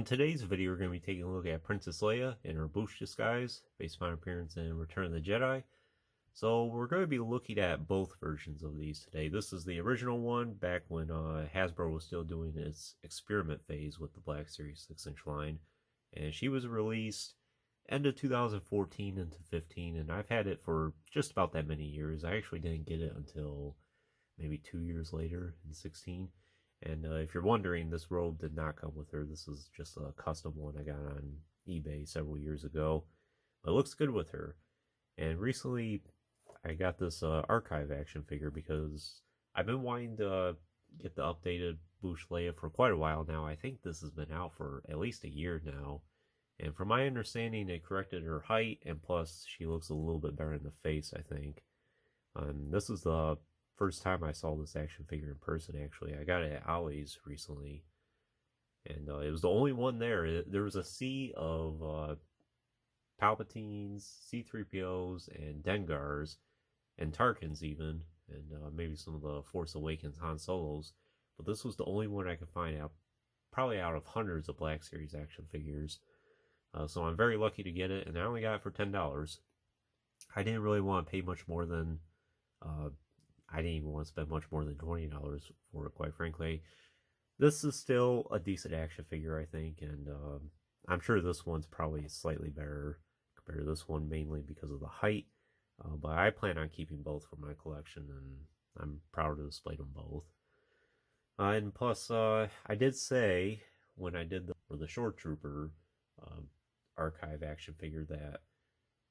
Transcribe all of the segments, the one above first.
In today's video, we're going to be taking a look at Princess Leia in her Boushh disguise, based on her appearance in Return of the Jedi. So we're going to be looking at both versions of these today. This is the original one, back when Hasbro was still doing its experiment phase with the Black Series 6-inch line. And she was released end of 2014 into 15, and I've had it for just about that many years. I actually didn't get it until maybe 2 years later in 16. And if you're wondering, this robe did not come with her. This is just a custom one I got on eBay several years ago. But it looks good with her. And recently, I got this archive action figure because I've been wanting to get the updated Boushh Leia for quite a while now. I think this has been out for at least a year now. And from my understanding, it corrected her height, and plus she looks a little bit better in the face, I think. This is the first time I saw this action figure in person, actually. I got it at Ollie's recently, and it was the only one there. There was a sea of Palpatines, C-3POs, and Dengars, and Tarkins even, and maybe some of the Force Awakens Han Solos, but this was the only one I could find out, probably out of hundreds of Black Series action figures. So I'm very lucky to get it, and I only got it for $10. I didn't really want to pay much more than I didn't even want to spend much more than $20 for it, quite frankly. This is still a decent action figure, I think, and I'm sure this one's probably slightly better compared to this one, mainly because of the height. But I plan on keeping both for my collection, and I'm proud to display them both. And plus, I did say when I did the Shore Trooper archive action figure that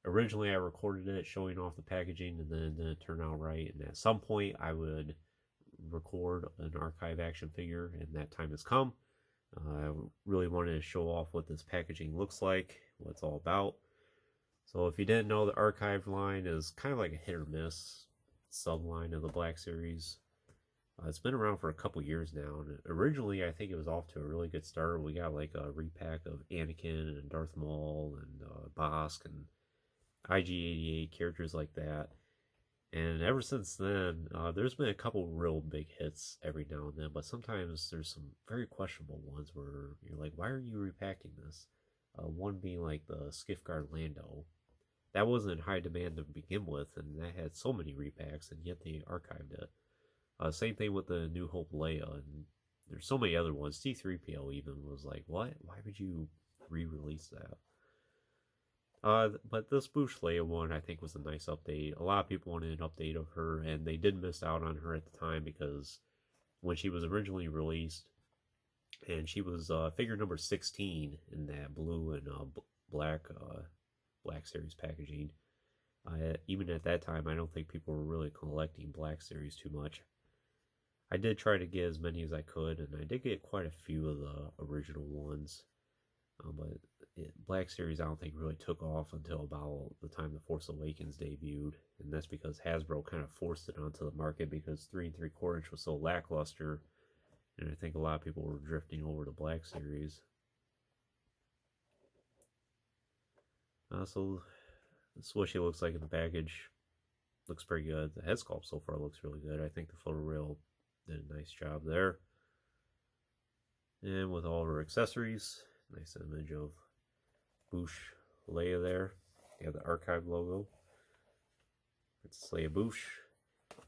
originally I recorded it showing off the packaging, and then it didn't turn out right, and at some point I would record an archive action figure, and that time has come. I really wanted to show off what this packaging looks like, what it's all about. So if you didn't know, the archive line is kind of like a hit or miss subline of the Black Series. It's been around for a couple years now, and originally I think it was off to a really good start. We got like a repack of Anakin and Darth Maul and Boushh and IG-88, characters like that. And ever since then, there's been a couple real big hits every now and then, but sometimes there's some very questionable ones where you're like, why are you repacking this? One being like the Skiff Guard Lando. That wasn't in high demand to begin with, and that had so many repacks, and yet they archived it. Same thing with the New Hope Leia, and there's so many other ones. C-3PO even was like, what? Why would you re-release that? But this Boushh Leia one, I think, was a nice update. A lot of people wanted an update of her, and they did miss out on her at the time because when she was originally released, and she was figure number 16 in that blue and Black Series packaging. Even at that time, I don't think people were really collecting Black Series too much. I did try to get as many as I could, and I did get quite a few of the original ones. But Black Series I don't think really took off until about the time the Force Awakens debuted, and that's because Hasbro kind of forced it onto the market because 3 3/4 inch was so lackluster, and I think a lot of people were drifting over to Black Series. So this is what she looks like in the package. Looks pretty good. The head sculpt so far looks really good. I think the photoreal did a nice job there. And with all her accessories, nice image of Boushh Leia there. You have the archive logo. It's Leia Boushh.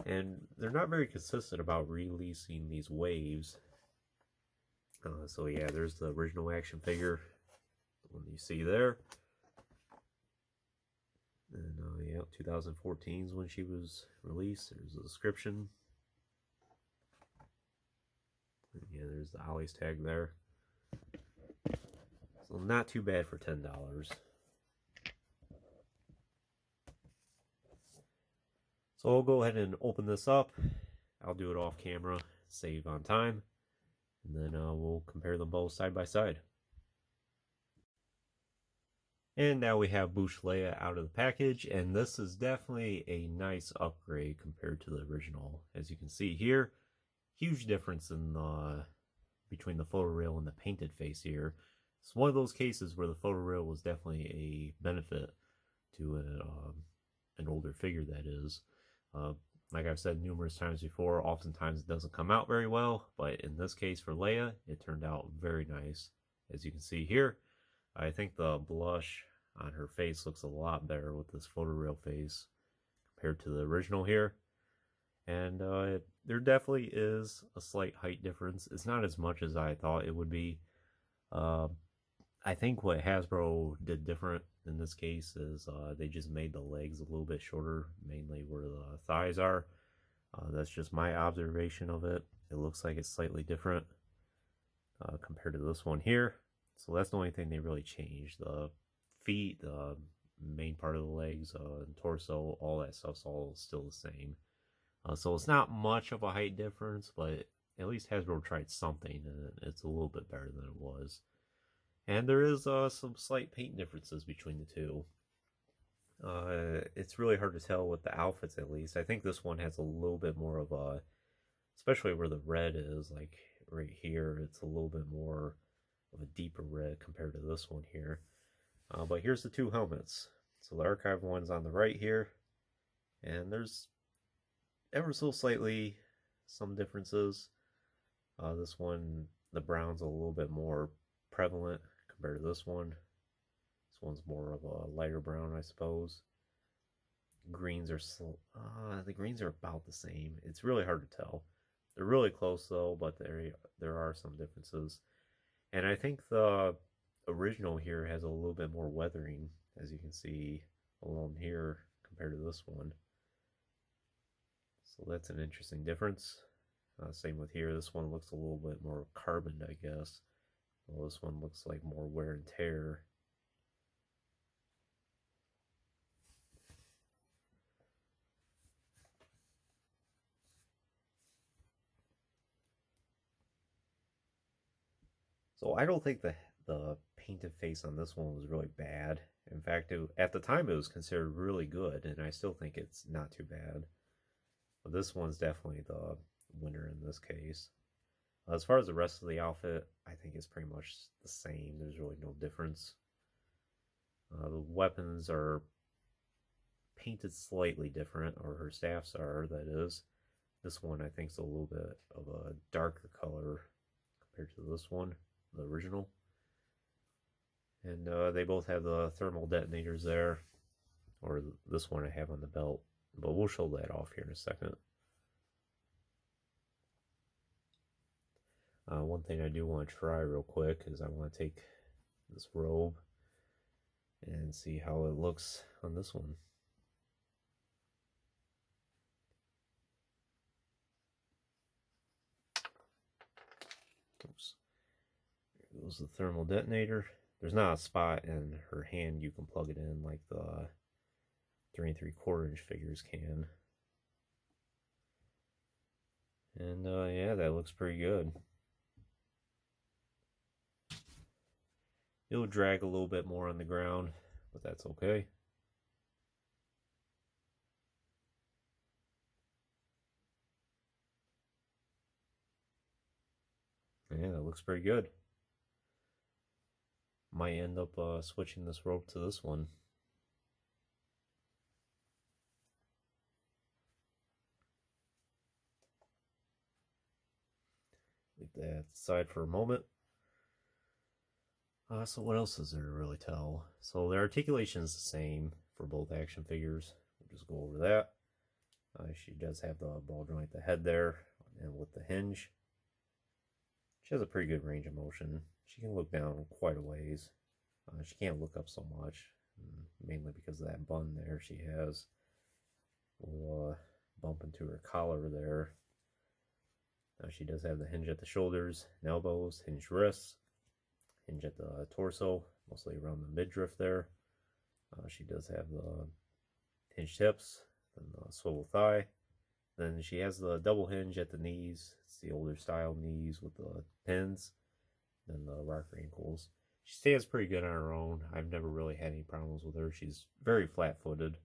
And they're not very consistent about releasing these waves. So yeah, there's the original action figure, the one you see there. And yeah, 2014 is when she was released. There's a description. And yeah, there's the Ollie's tag there. So not too bad for $10. So I'll go ahead and open this up. I'll do it off camera, save on time, and then we'll compare them both side by side. And now we have Boushh Leia out of the package, and this is definitely a nice upgrade compared to the original. As you can see here, huge difference in between the photoreal and the painted face here. It's one of those cases where the photoreal was definitely a benefit to an older figure, that is. Like I've said numerous times before, oftentimes it doesn't come out very well, but in this case for Leia, it turned out very nice. as you can see here. I think the blush on her face looks a lot better with this photoreal face compared to the original here. And there definitely is a slight height difference. It's not as much as I thought it would be. I think what Hasbro did different in this case is they just made the legs a little bit shorter, mainly where the thighs are. That's just my observation of it. It looks like it's slightly different compared to this one here. So that's the only thing they really changed. The feet, the main part of the legs, and torso, all that stuff's all still the same. So it's not much of a height difference, but at least Hasbro tried something, and it's a little bit better than it was. And there is some slight paint differences between the two. It's really hard to tell with the outfits, at least. I think this one has a little bit more of a, especially where the red is, like right here, it's a little bit more of a deeper red compared to this one here. But here's the two helmets. So the archive one's on the right here, and there's ever so slightly some differences. This one, the brown's a little bit more prevalent compared to this one. This one's more of a lighter brown, I suppose. Greens are the greens are about the same. It's really hard to tell. They're really close though, but there are some differences. And I think the original here has a little bit more weathering, as you can see along here compared to this one. So that's an interesting difference. Same with here. This one looks a little bit more carboned, I guess. Well, this one looks like more wear and tear. So I don't think the painted face on this one was really bad. In fact, at the time it was considered really good, and I still think it's not too bad. But this one's definitely the winner in this case. As far as the rest of the outfit, I think it's pretty much the same. There's really no difference. The weapons are painted slightly different, or her staffs are, that is. This one I think is a little bit of a darker color compared to this one, the original. And they both have the thermal detonators there, or this one I have on the belt, but we'll show that off here in a second. One thing I do want to try real quick is I want to take this robe and see how it looks on this one. Oops. There goes the thermal detonator. There's not a spot in her hand you can plug it in like the 3 3/4 inch figures can. And yeah, that looks pretty good. It'll drag a little bit more on the ground, but that's okay. Yeah, that looks pretty good. Might end up switching this rope to this one. Leave that aside for a moment. So what else is there to really tell? So the articulation is the same for both action figures. We'll just go over that. She does have the ball joint, the head there, and with the hinge. She has a pretty good range of motion. She can look down quite a ways. She can't look up so much, mainly because of that bun there she has. We'll bump into her collar there. She does have the hinge at the shoulders and elbows, hinge wrists, hinge at the torso, mostly around the midriff there. She does have the hinged hips, and the swivel thigh. Then she has the double hinge at the knees. It's the older style knees with the pins. Then the rocker ankles. She stands pretty good on her own. I've never really had any problems with her. She's very flat-footed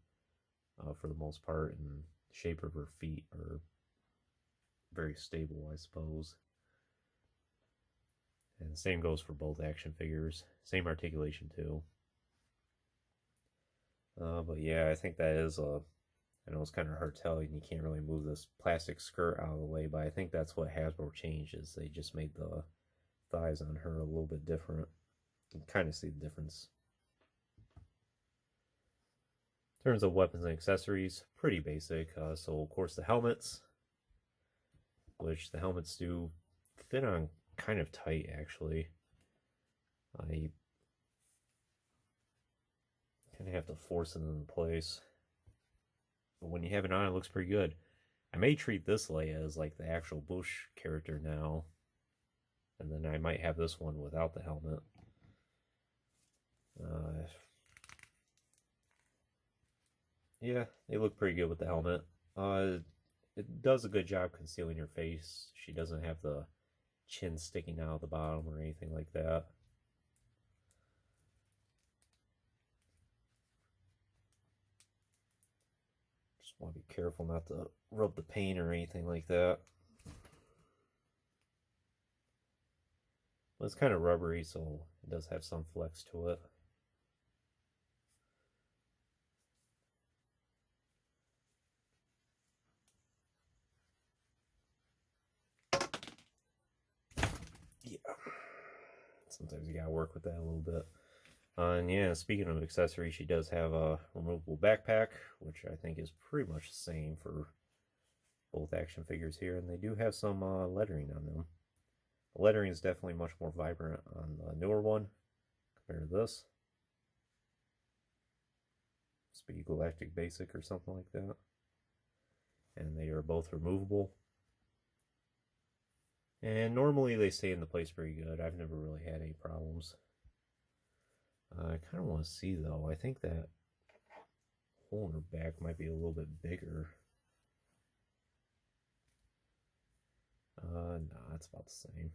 for the most part, and the shape of her feet are very stable, I suppose. And the same goes for both action figures. Same articulation too. But yeah, I think that is I know it's kind of hard to tell, and you can't really move this plastic skirt out of the way, but I think that's what Hasbro changed, is they just made the thighs on her a little bit different. You can kind of see the difference. In terms of weapons and accessories, pretty basic. So of course the helmets, which the helmets do fit on kind of tight actually. I kind of have to force it into place. But when you have it on, it looks pretty good. I may treat this Leia as like the actual Boushh character now. And then I might have this one without the helmet. Yeah, they look pretty good with the helmet. It does a good job concealing her face. She doesn't have the chin sticking out of the bottom or anything like that. Just want to be careful not to rub the paint or anything like that. But it's kind of rubbery, so it does have some flex to it. Yeah. Sometimes you gotta work with that a little bit. And yeah, speaking of accessories, she does have a removable backpack, which I think is pretty much the same for both action figures here. And they do have some lettering on them. The lettering is definitely much more vibrant on the newer one compared to this. Speed Galactic Basic or something like that. And they are both removable. And normally they stay in the place pretty good. I've never really had any problems. I kind of want to see though. I think that hole in her back might be a little bit bigger. Nah, it's about the same.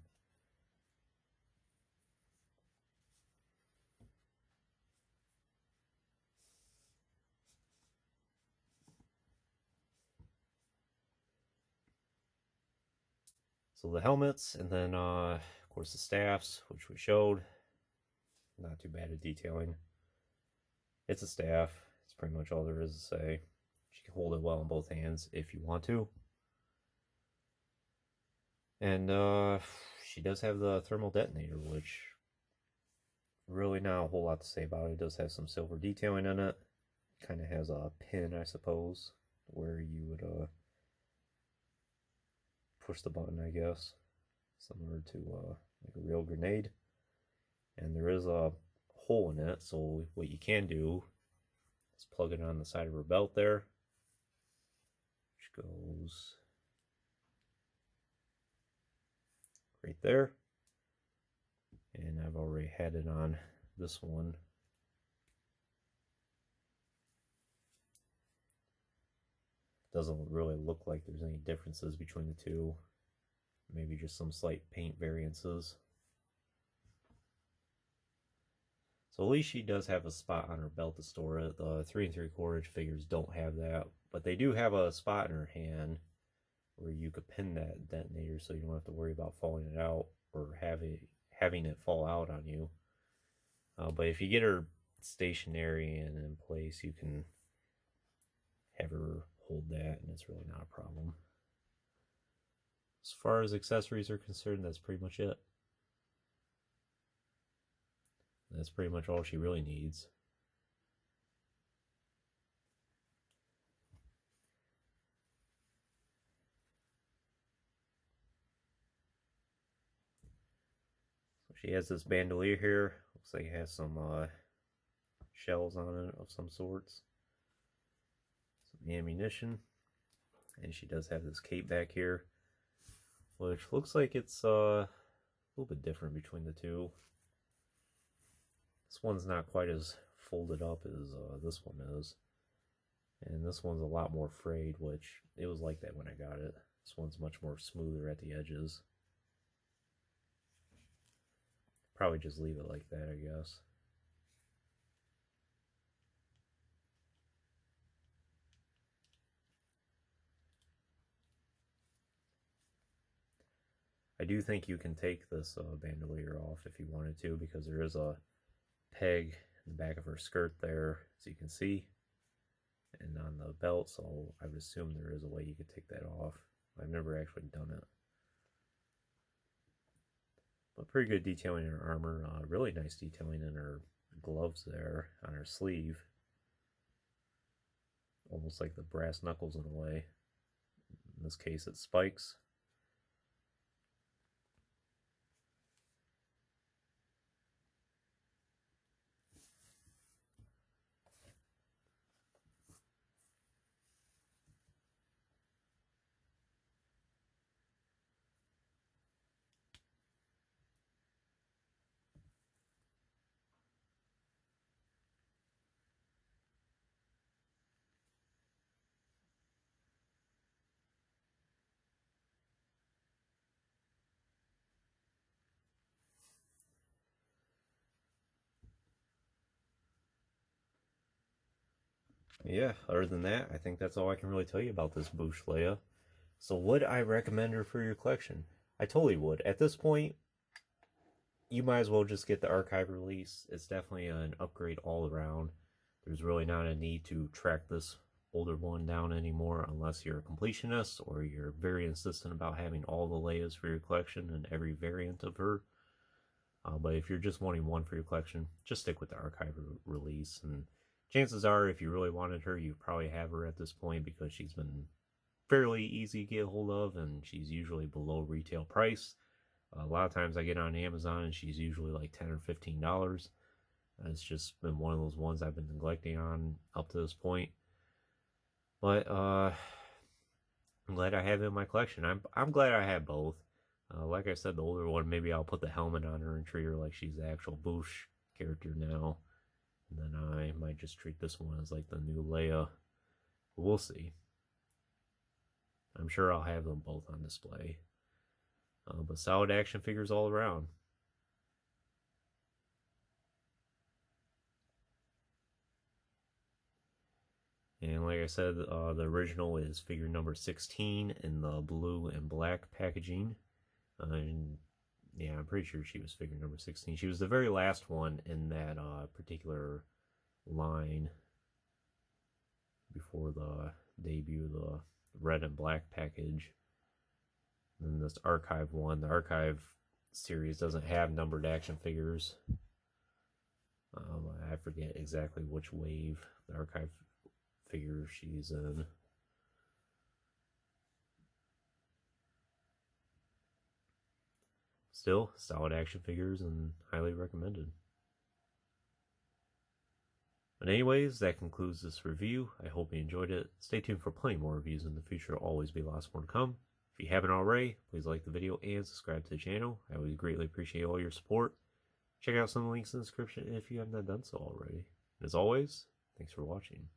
So the helmets, and then of course the staffs, which we showed. Not too bad at detailing. It's a staff. It's pretty much all there is to say. She can hold it well in both hands if you want to. And she does have the thermal detonator, which really not a whole lot to say about it. It does have some silver detailing in it. Kind of has a pin, I suppose, where you would push the button, I guess, similar to like a real grenade. And there is a hole in it, so what you can do is plug it on the side of her belt there, which goes right there. And I've already had it on this one. Doesn't really look like there's any differences between the two. Maybe just some slight paint variances. So at least she does have a spot on her belt to store it. The 3 3/4 inch figures don't have that, but they do have a spot in her hand where you could pin that detonator so you don't have to worry about falling it out or having it fall out on you. But if you get her stationary and in place, you can have her hold that, and it's really not a problem. As far as accessories are concerned, that's pretty much it. That's pretty much all she really needs. So she has this bandolier here. Looks like it has some shells on it of some sorts. Some ammunition. And she does have this cape back here, which looks like it's a little bit different between the two. This one's not quite as folded up as this one is. And this one's a lot more frayed, which it was like that when I got it. This one's much more smoother at the edges. Probably just leave it like that, I guess. I do think you can take this bandolier off if you wanted to, because there is a peg in the back of her skirt there, as you can see, and on the belt, so I would assume there is a way you could take that off. I've never actually done it. But pretty good detailing in her armor. Really nice detailing in her gloves there on her sleeve. Almost like the brass knuckles in a way. In this case, it's spikes. Yeah, other than that, I think that's all I can really tell you about this Boushh Leia. So would I recommend her for your collection? I totally would. At this point, you might as well just get the archive release. It's definitely an upgrade all around. There's really not a need to track this older one down anymore unless you're a completionist or you're very insistent about having all the Leias for your collection and every variant of her. But if you're just wanting one for your collection, just stick with the archive release. And chances are, if you really wanted her, you probably have her at this point because she's been fairly easy to get hold of and she's usually below retail price. A lot of times I get on Amazon and she's usually like $10 or $15. It's just been one of those ones I've been neglecting on up to this point. But I'm glad I have it in my collection. I'm glad I have both. Like I said, the older one, maybe I'll put the helmet on her and treat her like she's the actual Boushh character now. And then I might just treat this one as like the new Leia. We'll see. I'm sure I'll have them both on display. But solid action figures all around. And like I said, the original is figure number 16 in the blue and black packaging. And yeah, I'm pretty sure she was figure number 16. She was the very last one in that particular line before the debut of the red and black package. And this archive one, the archive series doesn't have numbered action figures. I forget exactly which wave the archive figure she's in. Still, solid action figures and highly recommended. But anyways, that concludes this review. I hope you enjoyed it. Stay tuned for plenty more reviews in the future. There'll always be lots more to come. If you haven't already, please like the video and subscribe to the channel. I always greatly appreciate all your support. Check out some links in the description if you have not done so already. And as always, thanks for watching.